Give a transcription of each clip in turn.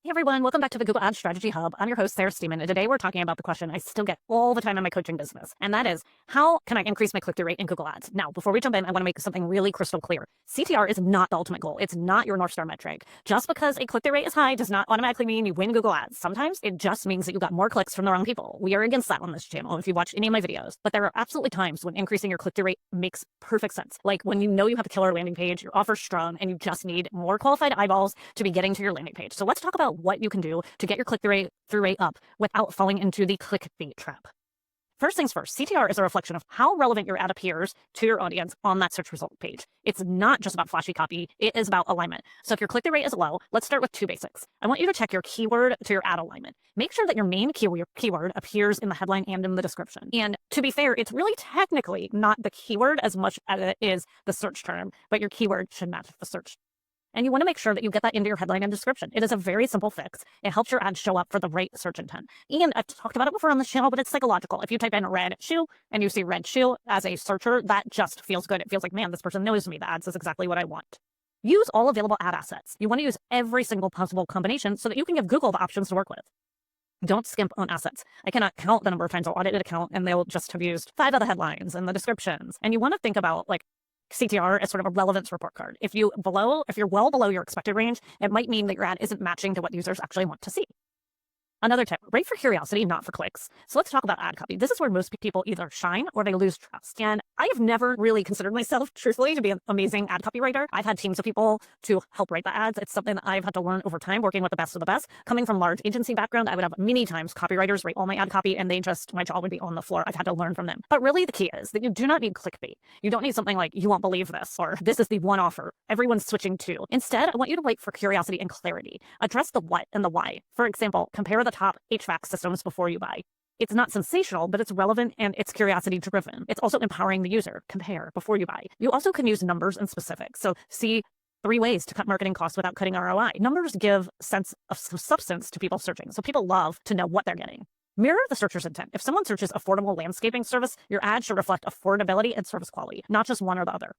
Hey everyone, welcome back to the Google Ads Strategy Hub. I'm your host, Sarah Stemen, and today we're talking about the question I still get all the time in my coaching business, and that is, how can I increase my click-through rate in Google Ads? Now, before we jump in, I want to make something really crystal clear. CTR is not the ultimate goal. It's not your North Star metric. Just because a click-through rate is high does not automatically mean you win Google Ads. Sometimes it just means that you got more clicks from the wrong people. We are against that on this channel if you watch any of my videos, but there are absolutely times when increasing your click-through rate makes perfect sense. Like when you know you have a killer landing page, your offer's strong, and you just need more qualified eyeballs to be getting to your landing page. So let's talk about what you can do to get your click-through rate up without falling into the clickbait trap. First things first, CTR is a reflection of how relevant your ad appears to your audience on that search result page. It's not just about flashy copy, it is about alignment. So if your click-through rate is low, let's start with two basics. I want you to check your keyword to your ad alignment. Make sure that your main keyword appears in the headline and in the description. And to be fair, it's really technically not the keyword as much as it is the search term, but your keyword should match the search. And you want to make sure that you get that into your headline and description. It is a very simple fix. It helps your ad show up for the right search intent. And I've talked about it before on the channel, but it's psychological. If you type in red shoe and you see red shoe as a searcher, that just feels good. It feels like, man, this person knows me. The ad says exactly what I want. Use all available ad assets. You want to use every single possible combination so that you can give Google the options to work with. Don't skimp on assets. I cannot count the number of times I'll audit an account and they'll just have used 5 of the headlines and the descriptions. And you want to think about like CTR is sort of a relevance report card. If you're well below your expected range, it might mean that your ad isn't matching to what users actually want to see. Another tip, rate for curiosity, not for clicks. So let's talk about ad copy. This is where most people either shine or they lose trust. And I have never really considered myself, truthfully, to be an amazing ad copywriter. I've had teams of people to help write the ads. It's something that I've had to learn over time, working with the best of the best. Coming from large agency background, I would have many times copywriters write all my ad copy and my jaw would be on the floor. I've had to learn from them. But really the key is that you do not need clickbait. You don't need something like, you won't believe this, or this is the one offer everyone's switching to. Instead, I want you to wait for curiosity and clarity. Address the what and the why. For example, compare the top HVAC systems before you buy. It's not sensational, but it's relevant and it's curiosity driven. It's also empowering the user. Compare before you buy. You also can use numbers and specifics. So see 3 ways to cut marketing costs without cutting ROI. Numbers give sense of substance to people searching. So people love to know what they're getting. Mirror the searcher's intent. If someone searches affordable landscaping service, your ad should reflect affordability and service quality, not just one or the other.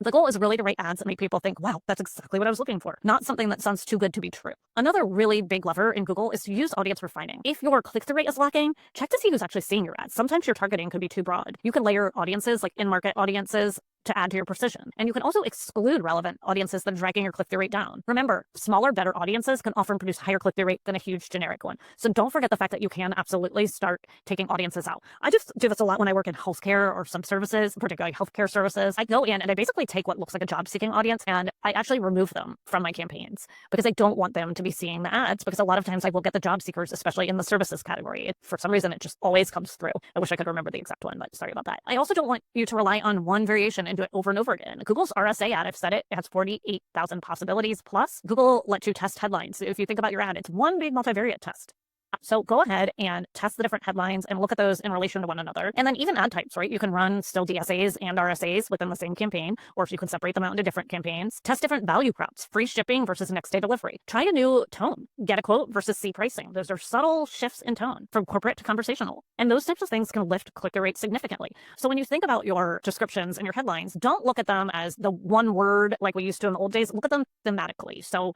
The goal is really to write ads that make people think, wow, that's exactly what I was looking for, not something that sounds too good to be true. Another really big lever in Google is to use audience refining. If your click-through rate is lacking, check to see who's actually seeing your ads. Sometimes your targeting could be too broad. You can layer audiences, like in-market audiences, to add to your precision. And you can also exclude relevant audiences that are dragging your click-through rate down. Remember, smaller, better audiences can often produce higher click-through rate than a huge generic one. So don't forget the fact that you can absolutely start taking audiences out. I just do this a lot when I work in healthcare or some services, particularly healthcare services. I go in and I basically take what looks like a job-seeking audience and I actually remove them from my campaigns because I don't want them to be seeing the ads, because a lot of times I will get the job seekers, especially in the services category. For some reason, it just always comes through. I wish I could remember the exact one, but sorry about that. I also don't want you to rely on one variation and do it over and over again. Google's RSA ad, I've said it has 48,000 possibilities. Plus, Google lets you test headlines. So if you think about your ad, it's one big multivariate test. So go ahead and test the different headlines and look at those in relation to one another. And then even ad types, right? You can run still DSAs and RSAs within the same campaign, or if you can separate them out into different campaigns. Test different value props, free shipping versus next day delivery. Try a new tone, get a quote versus C pricing. Those are subtle shifts in tone from corporate to conversational. And those types of things can lift click-through rate significantly. So when you think about your descriptions and your headlines, don't look at them as the one word like we used to in the old days. Look at them thematically. So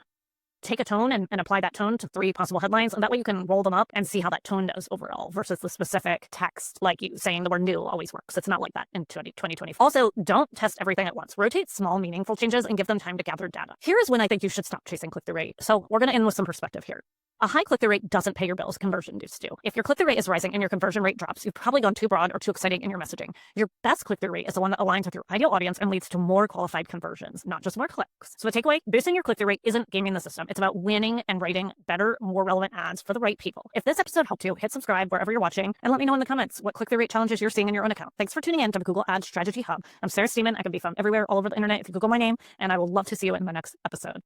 take a tone and apply that tone to 3 possible headlines, and that way you can roll them up and see how that tone does overall versus the specific text, like you saying the word new always works. It's not like that in 2020. Also, don't test everything at once. Rotate small, meaningful changes and give them time to gather data. Here is when I think you should stop chasing click-through rate. So we're going to end with some perspective here. A high click-through rate doesn't pay your bills, conversion dues do. If your click-through rate is rising and your conversion rate drops, you've probably gone too broad or too exciting in your messaging. Your best click-through rate is the one that aligns with your ideal audience and leads to more qualified conversions, not just more clicks. So the takeaway, boosting your click-through rate isn't gaming the system. It's about winning and writing better, more relevant ads for the right people. If this episode helped you, hit subscribe wherever you're watching and let me know in the comments what click-through rate challenges you're seeing in your own account. Thanks for tuning in to the Google Ads Strategy Hub. I'm Sarah Stemen. I can be found everywhere all over the internet if you Google my name, and I will love to see you in the next episode.